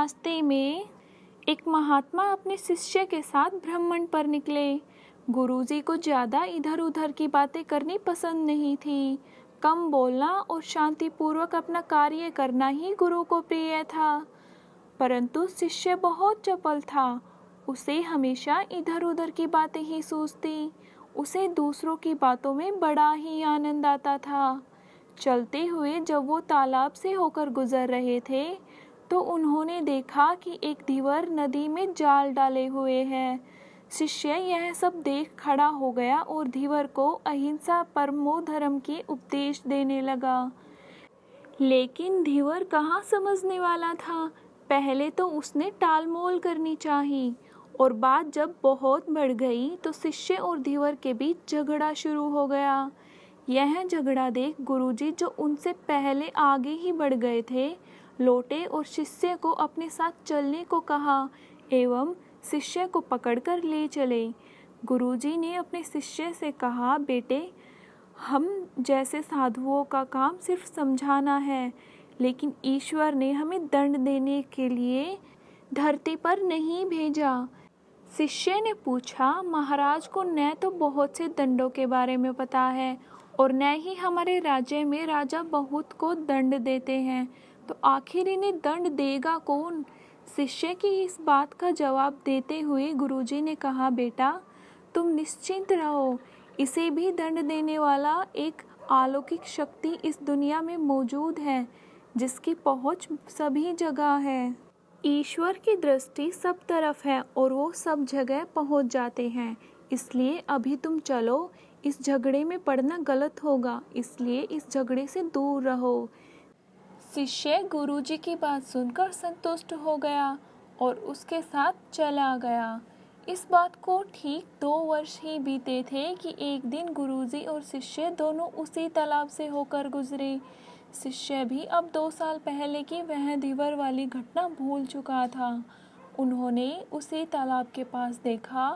रास्ते में एक महात्मा अपने शिष्य के साथ भ्रमण पर निकले। गुरुजी को ज़्यादा इधर उधर की बातें करनी पसंद नहीं थी। कम बोलना और शांतिपूर्वक अपना कार्य करना ही गुरु को प्रिय था। परंतु शिष्य बहुत चपल था। उसे हमेशा इधर उधर की बातें ही सूझती। उसे दूसरों की बातों में बड़ा ही आनंद आता था। चलते हुए जब वो तालाब से होकर गुजर रहे थे तो उन्होंने देखा कि एक धीवर नदी में जाल डाले हुए है। शिष्य यह सब देख खड़ा हो गया और धीवर को अहिंसा परमो धर्म के उपदेश देने लगा। लेकिन धीवर कहाँ समझने वाला था। पहले तो उसने टालमोल करनी चाहिए और बात जब बहुत बढ़ गई तो शिष्य और धीवर के बीच झगड़ा शुरू हो गया। यह झगड़ा देख गुरुजी, जो उनसे पहले आगे ही बढ़ गए थे, लौटे और शिष्य को अपने साथ चलने को कहा एवं शिष्य को पकड़कर ले चले। गुरुजी ने अपने शिष्य से कहा, बेटे, हम जैसे साधुओं का काम सिर्फ समझाना है, लेकिन ईश्वर ने हमें दंड देने के लिए धरती पर नहीं भेजा। शिष्य ने पूछा, महाराज को न तो बहुत से दंडों के बारे में पता है और न ही हमारे राज्य में राजा बहुत को दंड देते हैं, तो आखिर इन्हें दंड देगा कौन? शिष्य की इस बात का जवाब देते हुए गुरुजी ने कहा, बेटा, तुम निश्चिंत रहो, इसे भी दंड देने वाला एक अलौकिक शक्ति इस दुनिया में मौजूद है, जिसकी पहुंच सभी जगह है। ईश्वर की दृष्टि सब तरफ है और वो सब जगह पहुंच जाते हैं। इसलिए अभी तुम चलो, इस झगड़े में पड़ना गलत होगा, इसलिए इस झगड़े से दूर रहो। शिष्य गुरुजी की बात सुनकर संतुष्ट हो गया और उसके साथ चला गया। इस बात को ठीक 2 वर्ष ही बीते थे कि एक दिन गुरुजी और शिष्य दोनों उसी तालाब से होकर गुजरे। शिष्य भी अब 2 साल पहले की वह धीवर वाली घटना भूल चुका था। उन्होंने उसी तालाब के पास देखा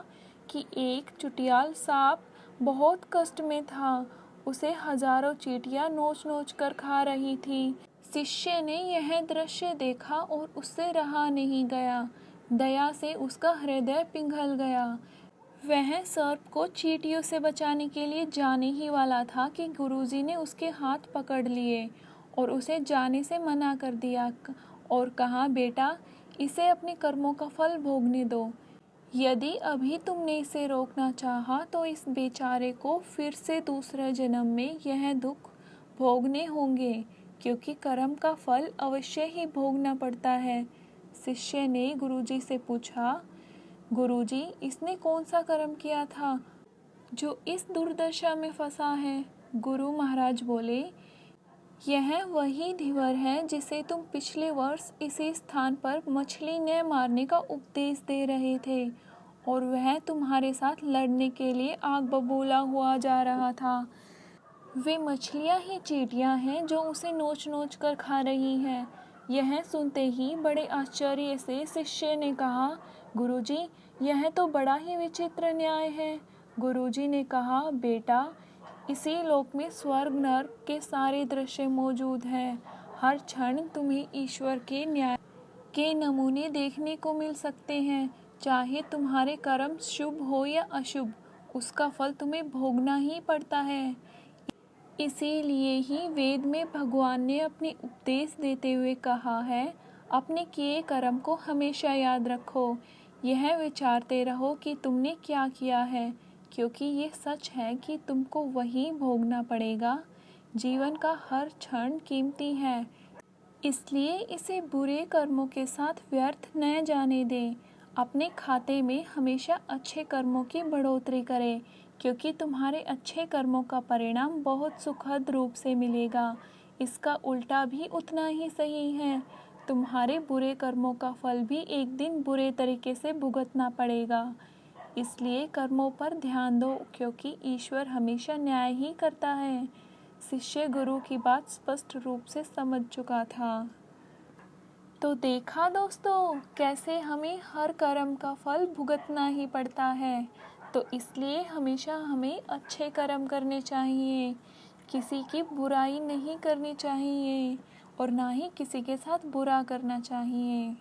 कि एक चुटियाल सांप बहुत कष्ट में था। उसे हजारों चींटियां नोच नोच कर खा रही थी। शिष्य ने यह दृश्य देखा और उससे रहा नहीं गया। दया से उसका हृदय पिघल गया। वह सर्प को चींटियों से बचाने के लिए जाने ही वाला था कि गुरुजी ने उसके हाथ पकड़ लिए और उसे जाने से मना कर दिया और कहा, बेटा, इसे अपने कर्मों का फल भोगने दो। यदि अभी तुमने इसे रोकना चाहा तो इस बेचारे को फिर से दूसरे जन्म में यह दुख भोगने होंगे, क्योंकि कर्म का फल अवश्य ही भोगना पड़ता है। शिष्य ने गुरुजी से पूछा, गुरुजी, इसने कौन सा कर्म किया था जो इस दुर्दशा में फंसा है? गुरु महाराज बोले, यह वही धीवर है जिसे तुम पिछले वर्ष इसी स्थान पर मछली न मारने का उपदेश दे रहे थे और वह तुम्हारे साथ लड़ने के लिए आग बबूला हुआ जा रहा था। वे मछलियां ही चींटियां हैं जो उसे नोच नोच कर खा रही हैं। यह सुनते ही बड़े आश्चर्य से शिष्य ने कहा, गुरुजी, यह तो बड़ा ही विचित्र न्याय है। गुरुजी ने कहा, बेटा, इसी लोक में स्वर्ग नर्क के सारे दृश्य मौजूद हैं। हर क्षण तुम्हें ईश्वर के न्याय के नमूने देखने को मिल सकते हैं। चाहे तुम्हारे कर्म शुभ हो या अशुभ, उसका फल तुम्हें भोगना ही पड़ता है। इसीलिए ही वेद में भगवान ने अपने उपदेश देते हुए कहा है, अपने किए कर्म को हमेशा याद रखो। यह विचारते रहो कि तुमने क्या किया है, क्योंकि ये सच है कि तुमको वही भोगना पड़ेगा। जीवन का हर क्षण कीमती है, इसलिए इसे बुरे कर्मों के साथ व्यर्थ न जाने दें। अपने खाते में हमेशा अच्छे कर्मों की बढ़ोतरी करें, क्योंकि तुम्हारे अच्छे कर्मों का परिणाम बहुत सुखद रूप से मिलेगा। इसका उल्टा भी उतना ही सही है। तुम्हारे बुरे कर्मों का फल भी एक दिन बुरे तरीके से भुगतना पड़ेगा। इसलिए कर्मों पर ध्यान दो, क्योंकि ईश्वर हमेशा न्याय ही करता है। शिष्य गुरु की बात स्पष्ट रूप से समझ चुका था। तो देखा दोस्तों, कैसे हमें हर कर्म का फल भुगतना ही पड़ता है। तो इसलिए हमेशा हमें अच्छे कर्म करने चाहिए, किसी की बुराई नहीं करनी चाहिए और ना ही किसी के साथ बुरा करना चाहिए।